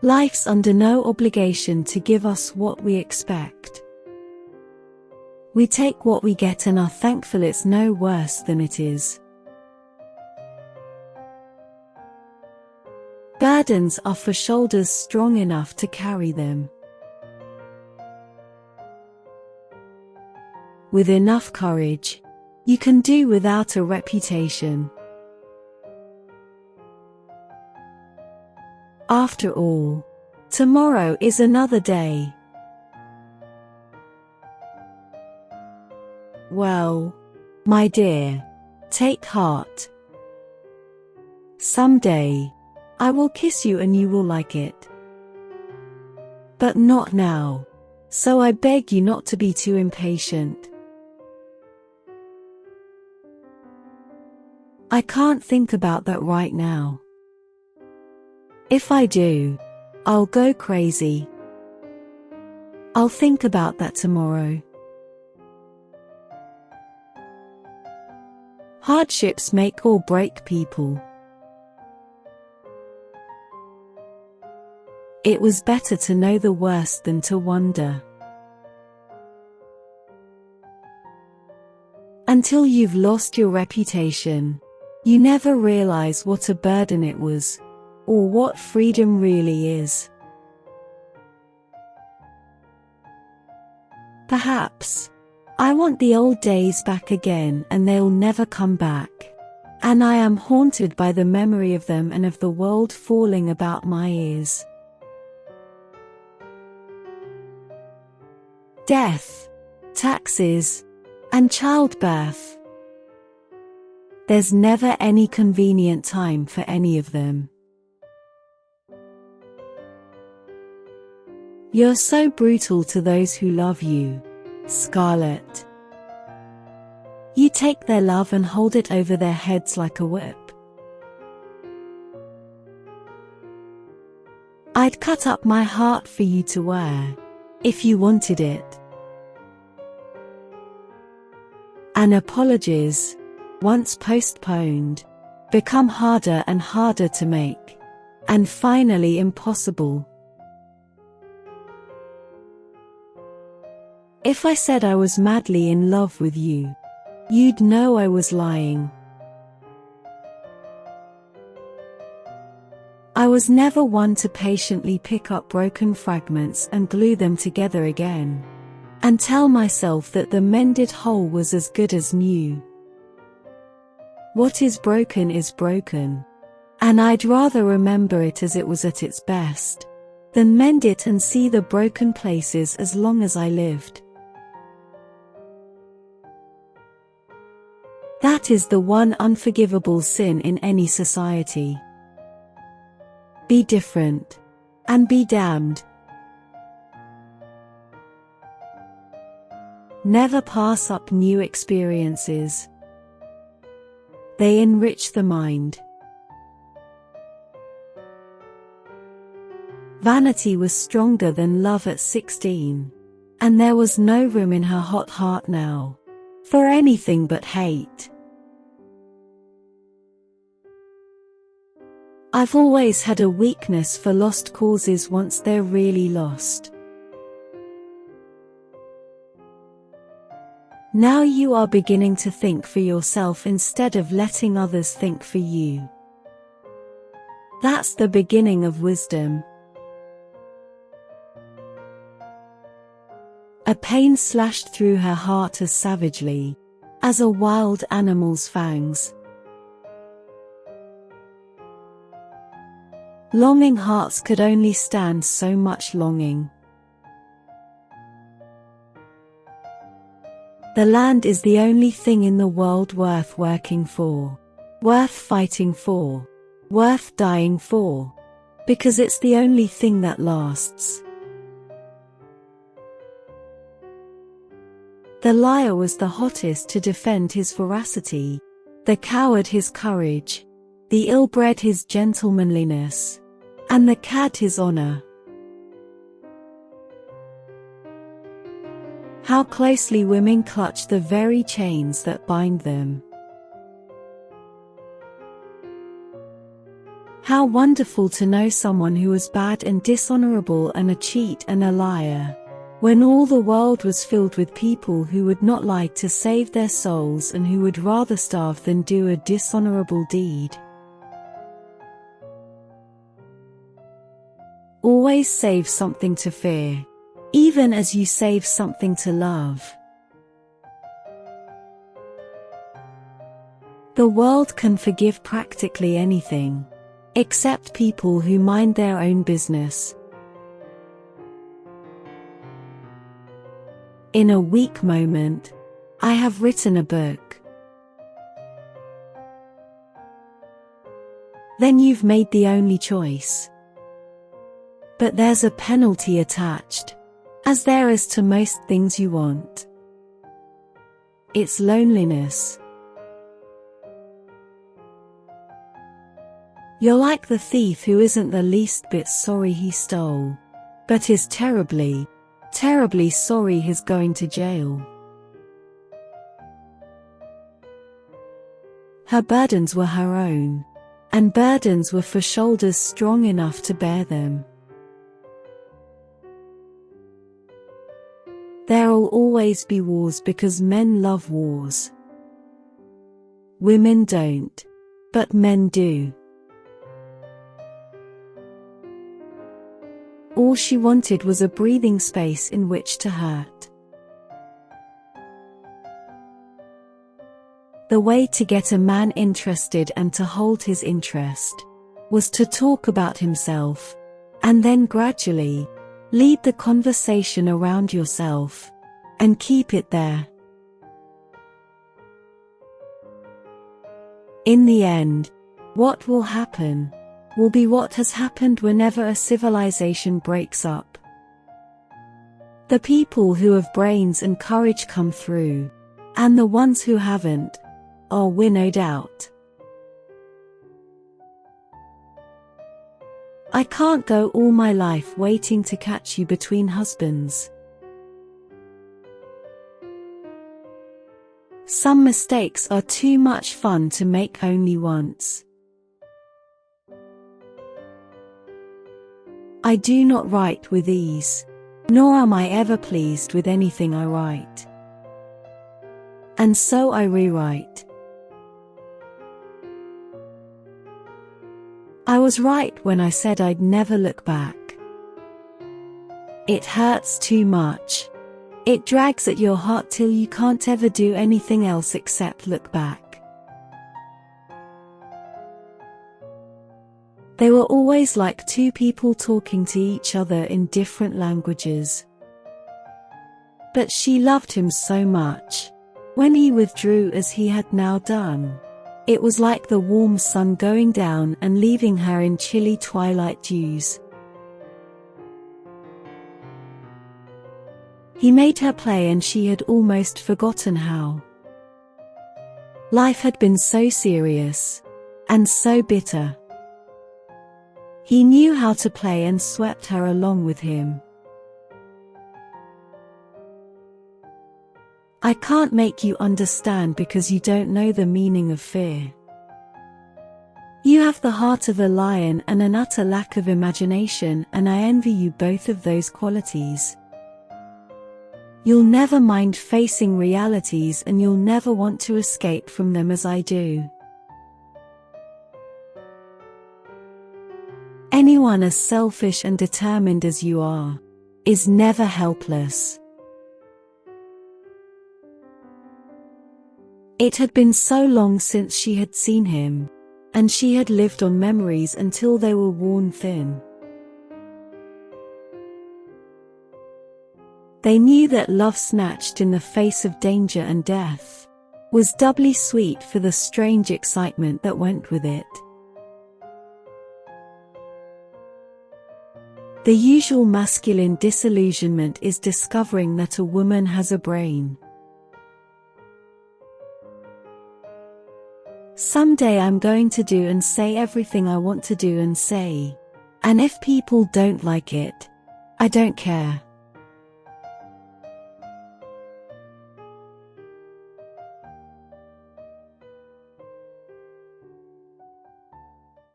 Life's under no obligation to give us what we expect. We take what we get and are thankful it's no worse than it is. Burdens are for shoulders strong enough to carry them. With enough courage, you can do without a reputation. After all, tomorrow is another day. Well, my dear, take heart. Someday, I will kiss you and you will like it. But not now, so I beg you not to be too impatient. I can't think about that right now. If I do, I'll go crazy. I'll think about that tomorrow. Hardships make or break people. It was better to know the worst than to wonder. Until you've lost your reputation, you never realize what a burden it was, or what freedom really is. Perhaps, I want the old days back again and they'll never come back, and I am haunted by the memory of them and of the world falling about my ears. Death, taxes, and childbirth. There's never any convenient time for any of them. You're so brutal to those who love you, Scarlett. You take their love and hold it over their heads like a whip. I'd cut up my heart for you to wear, if you wanted it. And apologies, once postponed, become harder and harder to make, and finally impossible. If I said I was madly in love with you, you'd know I was lying. I was never one to patiently pick up broken fragments and glue them together again, and tell myself that the mended whole was as good as new. What is broken, and I'd rather remember it as it was at its best, than mend it and see the broken places as long as I lived. That is the one unforgivable sin in any society. Be different, and be damned. Never pass up new experiences. They enrich the mind. Vanity was stronger than love at 16, and there was no room in her hot heart now for anything but hate. I've always had a weakness for lost causes once they're really lost. Now you are beginning to think for yourself instead of letting others think for you. That's the beginning of wisdom. A pain slashed through her heart as savagely as a wild animal's fangs. Longing hearts could only stand so much longing. The land is the only thing in the world worth working for, worth fighting for, worth dying for, because it's the only thing that lasts. The liar was the hottest to defend his veracity, the coward his courage, the ill-bred his gentlemanliness, and the cad his honor. How closely women clutch the very chains that bind them. How wonderful to know someone who was bad and dishonorable and a cheat and a liar, when all the world was filled with people who would not lie to save their souls and who would rather starve than do a dishonorable deed. Always save something to fear, even as you save something to love. The world can forgive practically anything, except people who mind their own business. In a weak moment, I have written a book. Then you've made the only choice. But there's a penalty attached, as there is to most things you want. It's loneliness. You're like the thief who isn't the least bit sorry he stole, but is terribly, terribly sorry he's going to jail. Her burdens were her own, and burdens were for shoulders strong enough to bear them. There'll always be wars because men love wars. Women don't, but men do. All she wanted was a breathing space in which to hurt. The way to get a man interested and to hold his interest was to talk about himself, and then gradually lead the conversation around yourself, and keep it there. In the end, what will happen will be what has happened whenever a civilization breaks up. The people who have brains and courage come through, and the ones who haven't are winnowed out. I can't go all my life waiting to catch you between husbands. Some mistakes are too much fun to make only once. I do not write with ease, nor am I ever pleased with anything I write. And so I rewrite. I was right when I said I'd never look back. It hurts too much. It drags at your heart till you can't ever do anything else except look back. They were always like two people talking to each other in different languages. But she loved him so much. When he withdrew as he had now done, it was like the warm sun going down and leaving her in chilly twilight dews. He made her play and she had almost forgotten how. Life had been so serious, and so bitter. He knew how to play and swept her along with him. I can't make you understand because you don't know the meaning of fear. You have the heart of a lion and an utter lack of imagination, and I envy you both of those qualities. You'll never mind facing realities and you'll never want to escape from them as I do. Anyone as selfish and determined as you are is never helpless. It had been so long since she had seen him, and she had lived on memories until they were worn thin. They knew that love snatched in the face of danger and death was doubly sweet for the strange excitement that went with it. The usual masculine disillusionment is discovering that a woman has a brain. Someday I'm going to do and say everything I want to do and say, and if people don't like it, I don't care.